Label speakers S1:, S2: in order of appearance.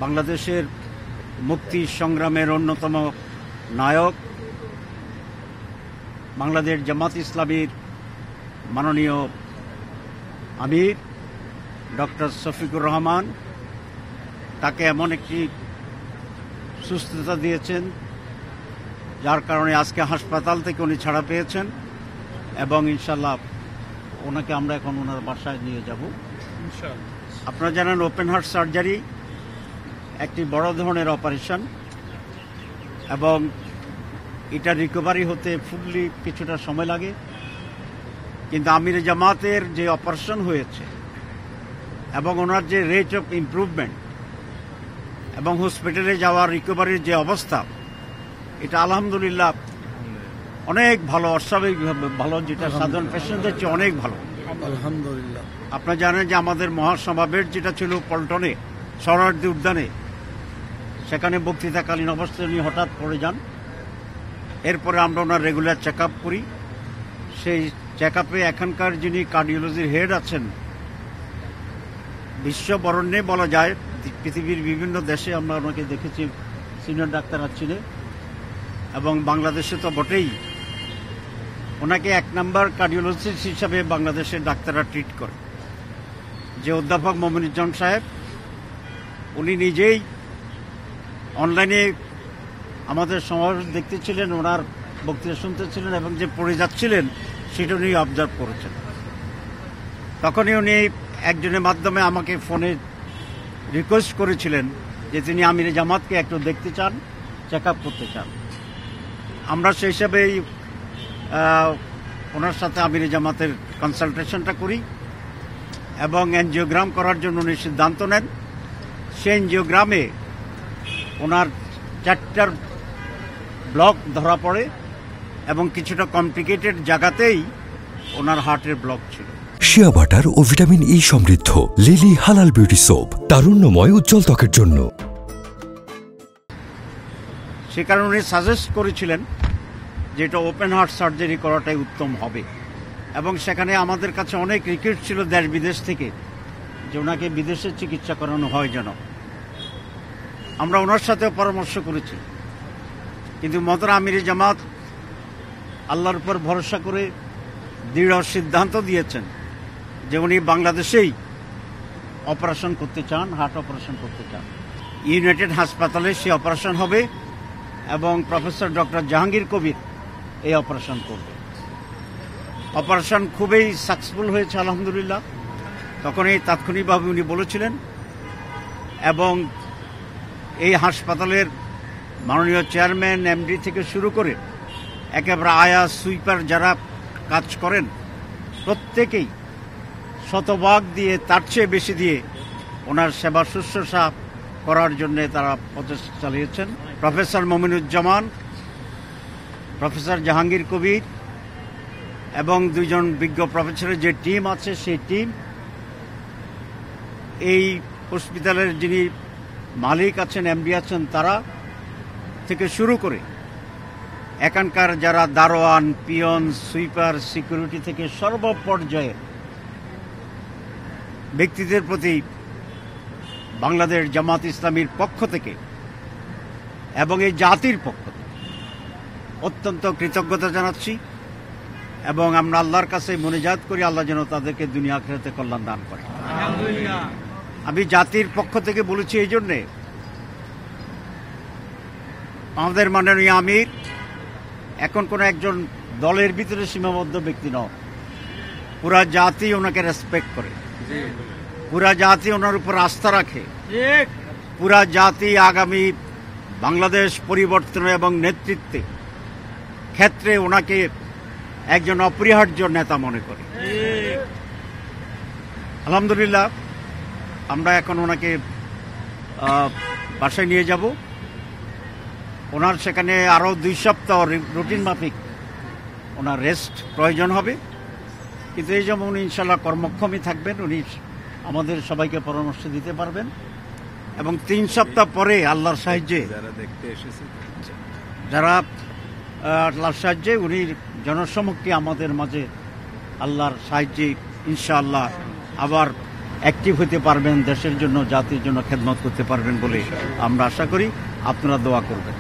S1: বাংলাদেশের মুক্তি সংগ্রামের অন্যতম নায়ক, বাংলাদেশ জামাত ইসলামীর মাননীয় আমির ডক্টর শফিকুর রহমান, তাকে এমন একটি সুস্থতা দিয়েছেন যার কারণে আজকে হাসপাতাল থেকে উনি ছাড়া পেয়েছেন এবং ইনশাল্লাহ ওনাকে আমরা এখন ওনার বাসায় নিয়ে যাব। আপনারা জানেন ওপেন হার্ট সার্জারি একটি বড় ধরনের অপারেশন এবং এটা রিকভারি হতে ফুললি কিছুটা সময় লাগে, কিন্তু আমির জামাতের যে অপারেশন হয়েছে এবং ওনার যে রেট অফ ইমপ্রুভমেন্ট এবং হসপিটালে যাওয়ার রিকভারির যে অবস্থা, এটা আলহামদুলিল্লাহ অনেক ভালো, অস্বাভাবিকভাবে ভালো, যেটা সাধারণ পেশেন্টদের চেয়ে অনেক ভালো আলহামদুলিল্লাহ। আপনারা জানেন যে আমাদের মহাসমাবেশ যেটা ছিল পল্টনে শরণার্থী উদ্যানে, সেখানে বক্তৃতাকালীন অবস্থায় উনি হঠাৎ পড়ে যান। এরপরে আমরা ওনার রেগুলার চেক আপ করি। সেই চেক আপে এখানকার যিনি কার্ডিওলজির হেড আছেন, বিশ্ববরণ্যে বলা যায়, পৃথিবীর বিভিন্ন দেশে আমরা ওনাকে দেখেছি, সিনিয়র ডাক্তার আছেন এবং বাংলাদেশে তো বটেই। ওনাকে 1 নম্বর কার্ডিওলজিস্ট হিসাবে বাংলাদেশের ডাক্তাররা ট্রিট করে। যে অধ্যাপক মমিনুজ্জামান সাহেব, উনি নিজেই অনলাইনে আমাদের সমাবেশ দেখতেছিলেন, ওনার বক্তৃতা শুনতেছিলেন এবং যে পড়ে যাচ্ছিলেন সেটা উনি অবজার্ভ করেছেন। তখনই উনি একজনের মাধ্যমে আমাকে ফোনে রিকোয়েস্ট করেছিলেন যে তিনি আমির জামাতকে একটু দেখতে চান, চেক আপ করতে চান। আমরা সেই হিসাবেই ওনার সাথে আমির জামাতের কনসালটেশনটা করি এবং এনজিওগ্রাম করার জন্য উনি সিদ্ধান্ত নেন। সেই এনজিওগ্রামে ওনার 4টা ব্লক ধরা পড়ে এবং কিছুটা কমপ্লিকেটেড জায়গাতেই ওনার হার্টের ব্লক ছিল।
S2: শিয়া বাটার ও ভিটামিন ই সমৃদ্ধ লিলি হালাল বিউটি সোপ, তারুণ্যময় উজ্জ্বল ত্বকের জন্য।
S1: সে কারণে উনি সাজেস্ট করেছিলেন যে এটা ওপেন হার্ট সার্জারি করাটাই উত্তম হবে এবং সেখানে আমাদের কাছে অনেক রিকোয়েস্ট ছিল দেশ বিদেশ থেকে যে ওনাকে বিদেশে চিকিৎসা করানো হয় যেন। আমরা ওনার সাথেও পরামর্শ করেছি, কিন্তু মহতরম আমির জামাত আল্লাহর উপর ভরসা করে দৃঢ় সিদ্ধান্ত দিয়েছেন যে উনি বাংলাদেশেই অপারেশন করতে চান, হার্ট অপারেশন করতে চান। ইউনাইটেড হাসপাতালে সে অপারেশন হবে এবং প্রফেসর ডক্টর জাহাঙ্গীর কবির এই অপারেশন করবে। অপারেশন খুবই সাকসেসফুল হয়েছে আলহামদুলিল্লাহ। তখনই তাৎক্ষণিকভাবে উনি বলেছিলেন এবং এই হাসপাতালের মাননীয় চেয়ারম্যান, এমডি থেকে শুরু করে একেবারে আয়া সুইপার যারা কাজ করেন প্রত্যেকেই শতভাগ দিয়ে, তার চেয়ে বেশি দিয়ে ওনার সেবা শুশ্রূষা করার জন্য তারা প্রচেষ্টা চালিয়েছেন। প্রফেসর মমিনুজ্জামান, প্রফেসর জাহাঙ্গীর কবির এবং 2 জন বিজ্ঞ প্রফেসরের যে টিম আছে, সেই টিম এই হসপিটালের যিনি মালিক আছেন, এমডি আছেন, তারা থেকে শুরু করে এখানকার যারা দারোয়ান, পিয়ন, সুইপার, সিকিউরিটি থেকে সর্বপর্যায়ে ব্যক্তিদের প্রতি বাংলাদেশ জামাত ইসলামীর পক্ষ থেকে এবং এই জাতির পক্ষ থেকে অত্যন্ত কৃতজ্ঞতা জানাচ্ছি এবং আমরা আল্লাহর কাছে মুনাজাত করি আল্লাহ যেন তাদেরকে দুনিয়া আখিরাতে কল্যাণ দান করে। আমি জাতির পক্ষ থেকে বলেছি এই জন্যে, আমাদের মাননীয় আমির এখন কোনো একজন দলের ভিতরে সীমাবদ্ধ ব্যক্তি নয়। পুরা জাতি ওনাকে রেসপেক্ট করে, পুরা জাতি ওনার উপর আস্থা রাখে, পুরা জাতি আগামী বাংলাদেশ পরিবর্তন এবং নেতৃত্বে ক্ষেত্রে ওনাকে একজন অপরিহার্য নেতা মনে করে। আলহামদুলিল্লাহ আমরা এখন ওনাকে বাসায় নিয়ে যাব। ওনার সেখানে আরও 2 সপ্তাহ রুটিন মাফিক ওনার রেস্ট প্রয়োজন হবে, কিন্তু এই জন্য উনি ইনশাল্লাহ কর্মক্ষমই থাকবেন। উনি আমাদের সবাইকে পরামর্শ দিতে পারবেন এবং 3 সপ্তাহ পরে আল্লাহর সাহায্যে যারা আল্লাহর সাহায্যে উনি জনসমক্ষে আমাদের মাঝে আল্লাহর সাহায্যে ইনশাআল্লাহ আবার অ্যাক্টিভ হতে পারবেন, দেশের জন্য জাতির জন্য খেদমত করতে পারবেন বলে আমরা আশা করি। আপনারা দোয়া করবেন।